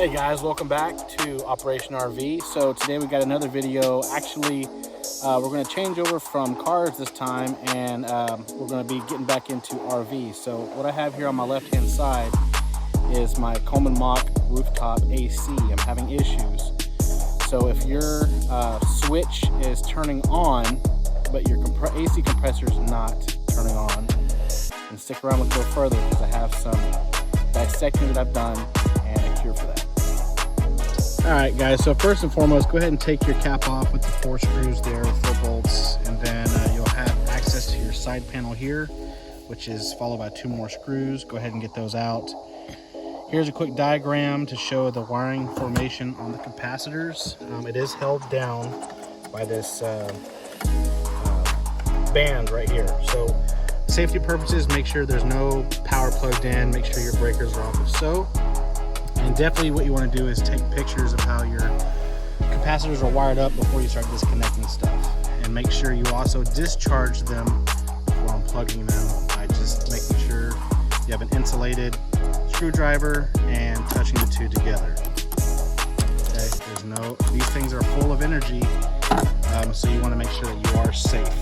Hey guys, welcome back to Operation RV. So today we got another video. Actually, we're going to change over from cars this time, and we're going to be getting back into RV. So what I have here on my left hand side is my Coleman Mach rooftop AC. I'm having issues. So if your switch is turning on, but your AC compressor is not turning on, and stick around a little further because I have some dissecting that I've done and a cure for that. Alright guys, so first and foremost, go ahead and take your cap off with the 4 screws there, 4 bolts, and then you'll have access to your side panel here, which is followed by 2 more screws. Go ahead and get those out. Here's a quick diagram to show the wiring formation on the capacitors. It is held down by this band right here. So safety purposes, make sure there's no power plugged in, make sure your breakers are off if so. And definitely what you want to do is take pictures of how your capacitors are wired up before you start disconnecting stuff. And make sure you also discharge them before unplugging them by just making sure you have an insulated screwdriver and touching the two together. Okay, these things are full of energy, so you want to make sure that you are safe.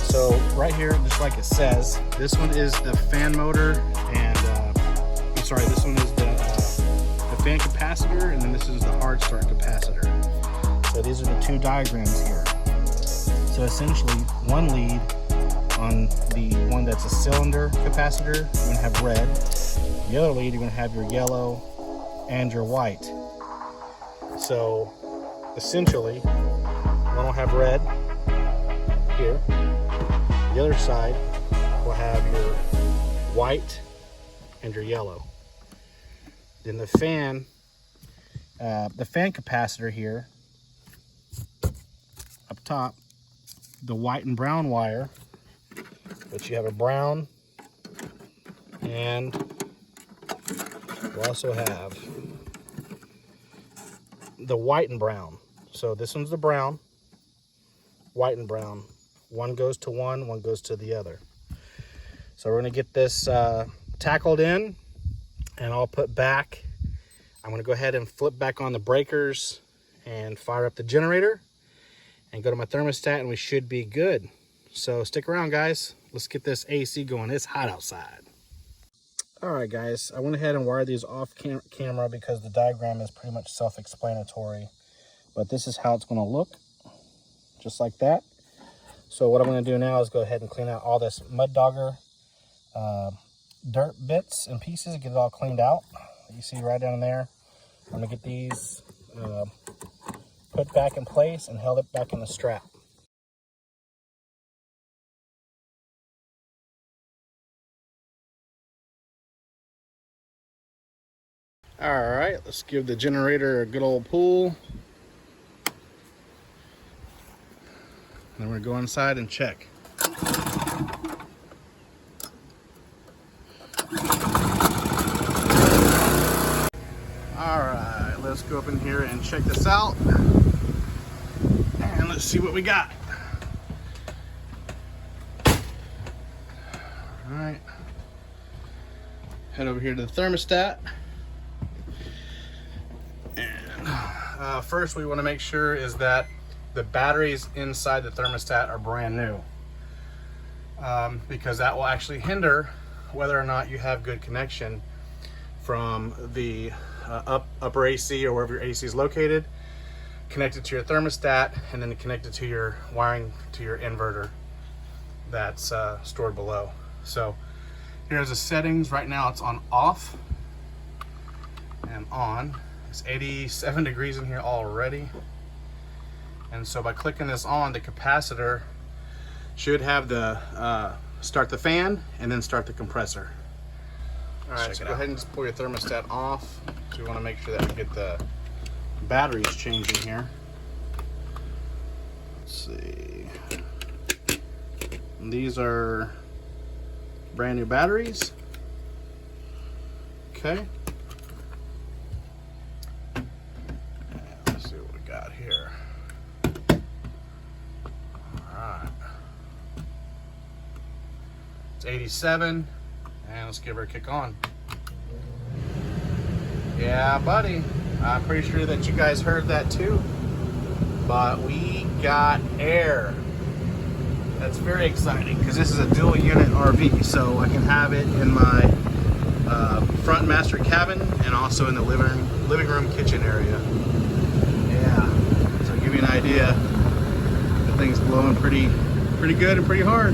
So right here, just like it says, this one is the fan motor, and this one is the fan capacitor, and then this is the hard start capacitor. So these are the 2 diagrams here. So essentially, one lead on the one that's a cylinder capacitor, you're going to have red. The other lead, you're going to have your yellow and your white. So essentially, one will have red here. The other side will have your white and your yellow. Then the fan capacitor here, up top, the white and brown wire, but you have a brown, and you also have the white and brown. So this one's the brown, white and brown. One goes to one goes to the other. So we're gonna get this tackled in, and I'll put back. I'm gonna go ahead and flip back on the breakers and fire up the generator and go to my thermostat, and we should be good. So stick around guys, let's get this AC going. It's hot outside. All right guys, I went ahead and wired these off camera because the diagram is pretty much self-explanatory, but this is how it's gonna look, just like that. So what I'm gonna do now is go ahead and clean out all this mud dogger dirt bits and pieces and get it all cleaned out. You see right down there. I'm gonna get these put back in place and held it back in the strap. All right, let's give the generator a good old pull. Then we're gonna go inside and check. Alright, let's go up in here and check this out. And let's see what we got. Alright. Head over here to the thermostat. And first we want to make sure is that the batteries inside the thermostat are brand new. Because that will actually hinder whether or not you have good connection from the upper AC or wherever your AC is located, connected to your thermostat, and then connected to your wiring to your inverter that's stored below. So here's the settings. Right now it's on off and on. It's 87 degrees in here already. And so by clicking this on, the capacitor should have the start the fan and then start the compressor. All right, so go ahead and just pull your thermostat off. So we want to make sure that we get the batteries changing here. Let's see. And these are brand new batteries. Okay. And let's see what we got here. All right. It's 87. And let's give her a kick on. Yeah, buddy. I'm pretty sure that you guys heard that too. But we got air. That's very exciting because this is a dual unit RV, so I can have it in my front master cabin and also in the living room kitchen area. Yeah, so to give you an idea, the thing's blowing pretty good and pretty hard.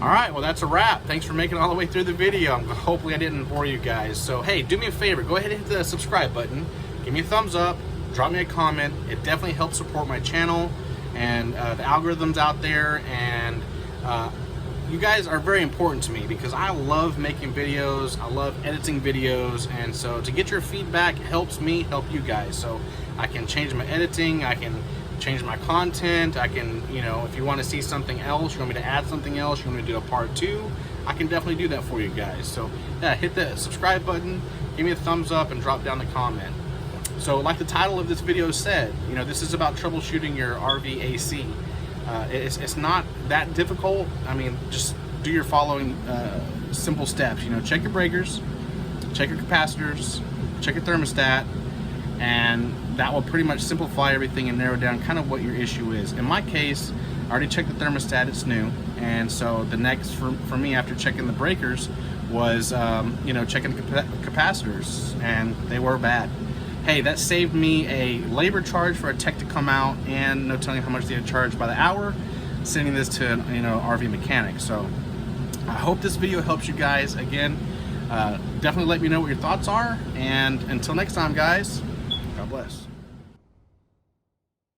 All right, well, that's a wrap. Thanks for making it all the way through the video. Hopefully I didn't bore you guys. So hey, do me a favor, go ahead and hit the subscribe button, give me a thumbs up, drop me a comment. It definitely helps support my channel and the algorithms out there, and you guys are very important to me because I love making videos, I love editing videos, and so to get your feedback helps me help you guys, so I can change my editing, I can change my content, I can, you know, if you want to see something else, you want me to add something else, you want me to do a part 2, I can definitely do that for you guys. So yeah, hit the subscribe button, give me a thumbs up, and drop down the comment. So like the title of this video said, you know, this is about troubleshooting your RV AC. It's not that difficult. I mean, just do your following simple steps. You know, check your breakers, check your capacitors, check your thermostat, and that will pretty much simplify everything and narrow down kind of what your issue is. In my case, I already checked the thermostat, it's new, and so the next for me after checking the breakers was you know, checking the capacitors, and they were bad. Hey, that saved me a labor charge for a tech to come out and no telling how much they had charged by the hour, sending this to, you know, RV mechanic. So I hope this video helps you guys. Again, definitely let me know what your thoughts are, and until next time, guys, God bless.